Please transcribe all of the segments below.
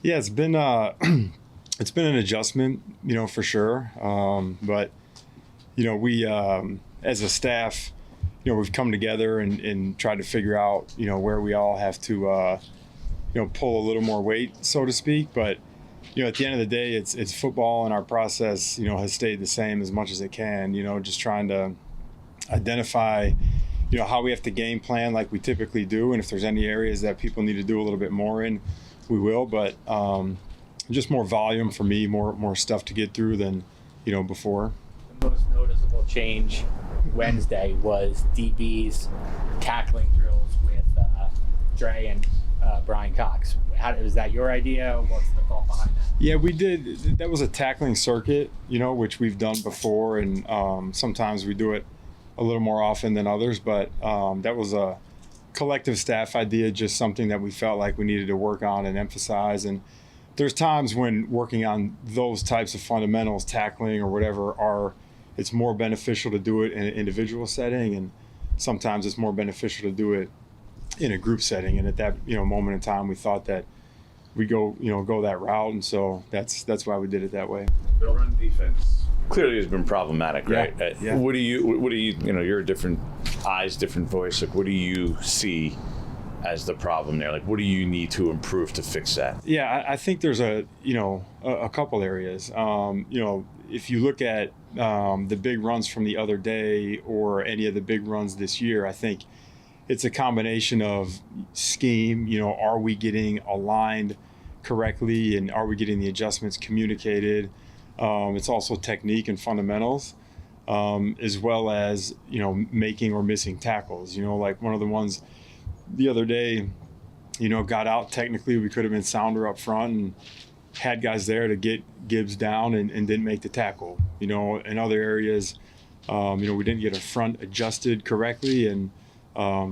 Yeah, it's been it's been an adjustment, for sure. But we as a staff, we've come together and tried to figure out, where we all have to, pull a little more weight, so to speak. But at the end of the day, it's football, and our process, has stayed the same as much as it can. Just trying to identify, how we have to game plan like we typically do, and if there's any areas that people need to do a little bit more in, we will. But just more volume for me, more stuff to get through than before. The most noticeable change Wednesday was DB's tackling drills with Dre and Brian Cox. Was that your idea? What's the thought behind that? Yeah, we did. That was a tackling circuit, which we've done before, and sometimes we do it a little more often than others. But that was a collective staff idea, just something that we felt like we needed to work on and emphasize. And there's times when working on those types of fundamentals, tackling or whatever, it's more beneficial to do it in an individual setting, and sometimes it's more beneficial to do it in a group setting. And at that moment in time, we thought that we go that route, and so that's why we did it that way. The run defense clearly has been problematic, right? Yeah. What do you you're a different eyes, different voice. Like, what do you see as the problem there? Like, what do you need to improve to fix that? Yeah, I think there's a couple areas. If you look at the big runs from the other day or any of the big runs this year, I think it's a combination of scheme. Are we getting aligned correctly, and are we getting the adjustments communicated? It's also technique and fundamentals, as well as making or missing tackles. Like one of the ones the other day, got out technically. We could have been sounder up front and had guys there to get Gibbs down and didn't make the tackle. In other areas, we didn't get a front adjusted correctly, and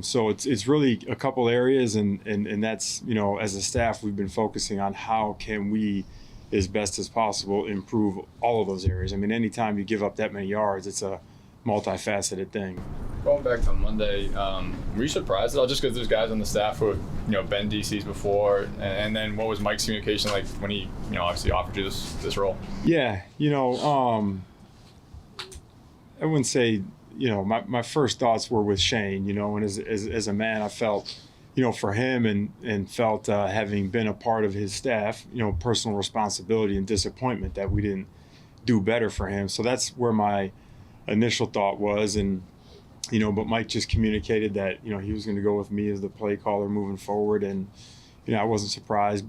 so it's really a couple areas, and that's as a staff we've been focusing on how can we, as best as possible, improve all of those areas. I mean, anytime you give up that many yards, it's a multifaceted thing. Going back to Monday, were you surprised at all? Just because there's guys on the staff who have been DCs before, and then what was Mike's communication like when he obviously offered you this role? Yeah, I wouldn't say my first thoughts were with Shane. And as a man, I felt for him and felt having been a part of his staff, personal responsibility and disappointment that we didn't do better for him. So that's where my initial thought was, and but Mike just communicated that he was going to go with me as the play caller moving forward, and I wasn't surprised.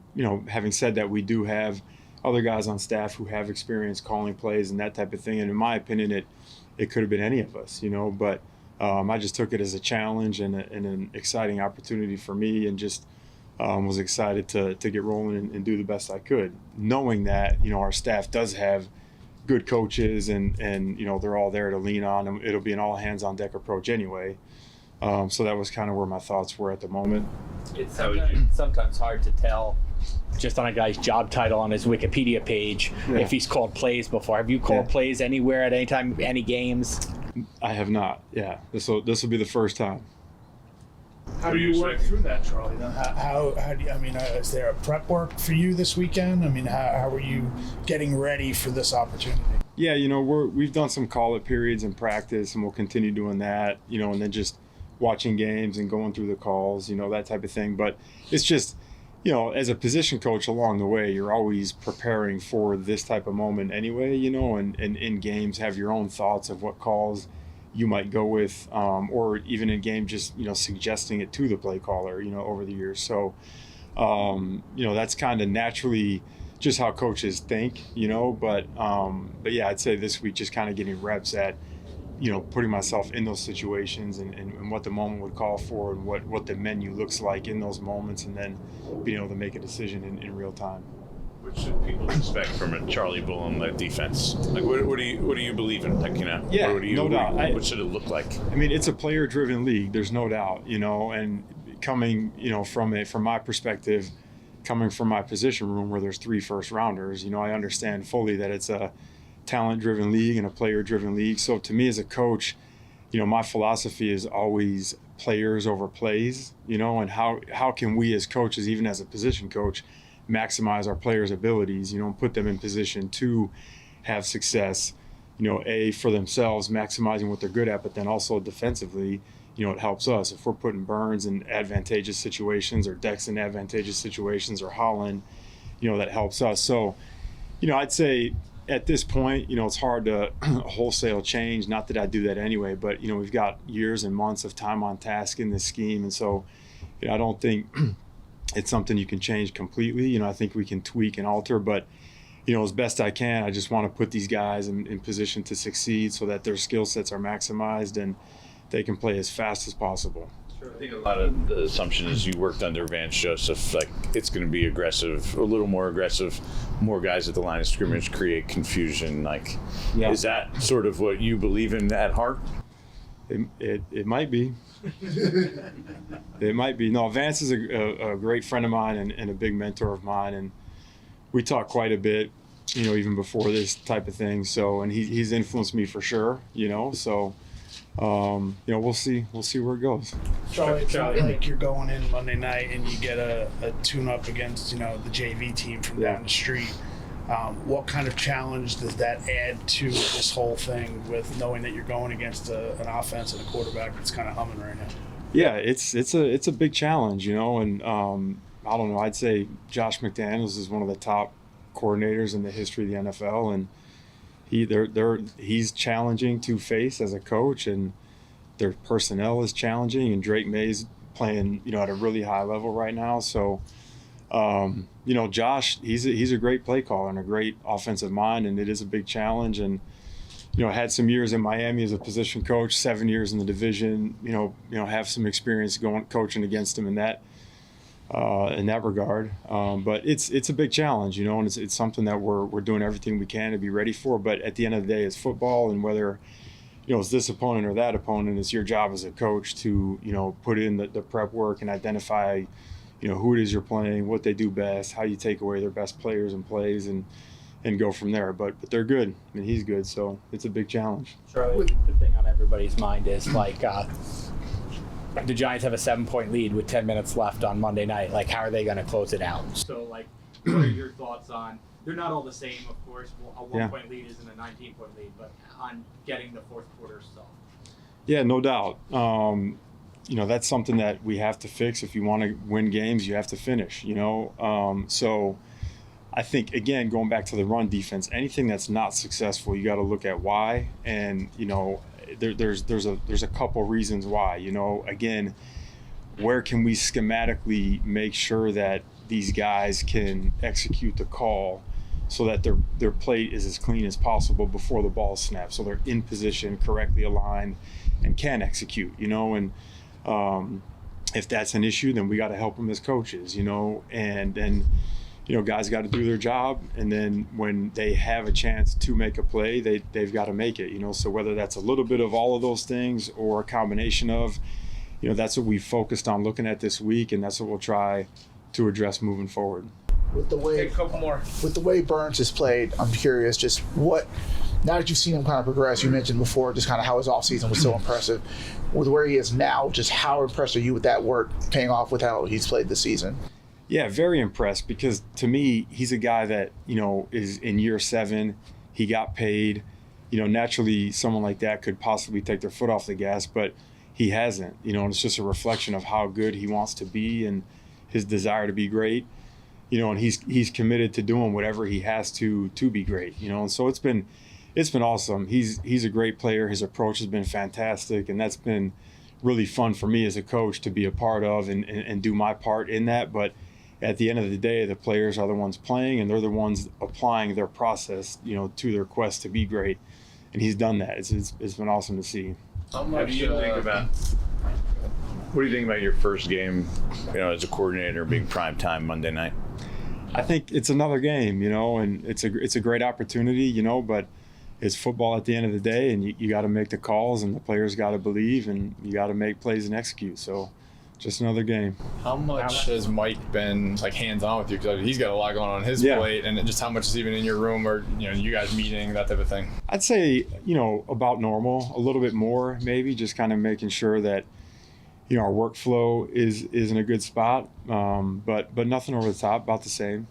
Having said that, we do have other guys on staff who have experience calling plays and that type of thing, and in my opinion, it could have been any of us, but I just took it as a challenge and an exciting opportunity for me, and just was excited to get rolling and do the best I could, knowing that our staff does have good coaches, and they're all there to lean on, and it'll be an all hands on deck approach anyway. So that was kind of where my thoughts were at the moment. It's sometimes hard to tell just on a guy's job title on his Wikipedia page if he's called plays before. Have you called plays anywhere at any time, any games? I have not. Yeah, this will be the first time. How do you work through that, Charlie? How do you, is there a prep work for you this weekend? How are you getting ready for this opportunity? Yeah, we've done some call-up periods in practice, and we'll continue doing that, and then just watching games and going through the calls, that type of thing. But it's just, as a position coach along the way, you're always preparing for this type of moment anyway, and in games have your own thoughts of what calls you might go with, or even in game, just, suggesting it to the play caller, over the years. So, that's kind of naturally just how coaches think, but yeah, I'd say this week just kind of getting reps at, putting myself in those situations and what the moment would call for, and what the menu looks like in those moments, and then being able to make a decision in real time. What should people expect from a Charlie Bullen defense? Like, what do you believe in? Like, yeah, no doubt. What should it look like? It's a player-driven league. There's no doubt, and coming, from my perspective, coming from my position room where there's 3 first-rounders, I understand fully that it's a talent-driven league and a player-driven league. So to me as a coach, my philosophy is always players over plays, and how can we as coaches, even as a position coach, maximize our players' abilities, and put them in position to have success, for themselves, maximizing what they're good at, but then also defensively, it helps us. If we're putting Burns in advantageous situations or Dex in advantageous situations or Holland, that helps us. So, I'd say at this point, it's hard to wholesale change. Not that I do that anyway, but, we've got years and months of time on task in this scheme. And so, I don't think it's something you can change completely. I think we can tweak and alter, but, as best I can, I just want to put these guys in position to succeed so that their skill sets are maximized and they can play as fast as possible. Sure. I think a lot of the assumption is you worked under Vance Joseph, like it's going to be aggressive, a little more aggressive, more guys at the line of scrimmage, create confusion. Like, Is that sort of what you believe in at heart? It might be. It might be. No, Vance is a great friend of mine and a big mentor of mine, and we talk quite a bit, even before this type of thing. So, and he's influenced me for sure, so. We'll see where it goes. Charlie, it's not like you're going in Monday night and you get a tune-up against, the JV team from down the street. What kind of challenge does that add to this whole thing with knowing that you're going against an offense and a quarterback that's kind of humming right now? Yeah, it's a big challenge, and I don't know. I'd say Josh McDaniels is one of the top coordinators in the history of the NFL, and he's challenging to face as a coach, and their personnel is challenging, and Drake May's playing at a really high level right now. So Josh, he's a great play caller and a great offensive mind, and it is a big challenge. And I had some years in Miami as a position coach, 7 years in the division, have some experience coaching against him in that regard. But it's a big challenge, and it's something that we're doing everything we can to be ready for. But at the end of the day, it's football, and whether, it's this opponent or that opponent, it's your job as a coach to, put in the prep work and identify, who it is you're playing, what they do best, how you take away their best players and plays, and go from there. But they're good. I mean, he's good, so it's a big challenge. Charlie, the thing on everybody's mind is like, the Giants have a 7-point lead with 10 minutes left on Monday night. Like, how are they going to close it out? So, like, what are your thoughts on? They're not all the same, of course. A 1-point lead isn't a 19-point lead, but on getting the fourth quarter stuff. Yeah, no doubt. That's something that we have to fix. If you want to win games, you have to finish. So I think, again, going back to the run defense, anything that's not successful, you got to look at why. And there's a couple reasons why. Again, where can we schematically make sure that these guys can execute the call so that their plate is as clean as possible before the ball snaps, so they're in position, correctly aligned, and can execute. And if that's an issue, then we got to help them as coaches. And then guys got to do their job, and then when they have a chance to make a play, they've got to make it. So whether that's a little bit of all of those things or a combination of, that's what we focused on looking at this week, and that's what we'll try to address moving forward. With the way, Take a couple more. With the way Burns has played, I'm curious, just what, now that you've seen him kind of progress, you mentioned before just kind of how his offseason was so impressive. With where he is now, just how impressed are you with that work paying off with how he's played this season? Yeah, very impressed, because to me, he's a guy that, is in year 7. He got paid. Naturally, someone like that could possibly take their foot off the gas, but he hasn't, and it's just a reflection of how good he wants to be and his desire to be great, and he's committed to doing whatever he has to be great, and so it's been awesome. He's a great player. His approach has been fantastic, and that's been really fun for me as a coach to be a part of and do my part in that. But at the end of the day, the players are the ones playing, and they're the ones applying their process, to their quest to be great. And he's done that. It's been awesome to see. How much do you think about? What do you think about your first game, as a coordinator, being prime time Monday night? I think it's another game, and it's a great opportunity, but it's football at the end of the day, and you got to make the calls, and the players got to believe, and you got to make plays and execute. So just another game. How much has Mike been hands-on with you? Because he's got a lot going on his plate, and just how much is even in your room, or you guys meeting, that type of thing? I'd say about normal, a little bit more maybe, just kind of making sure that our workflow is in a good spot, but nothing over the top, about the same.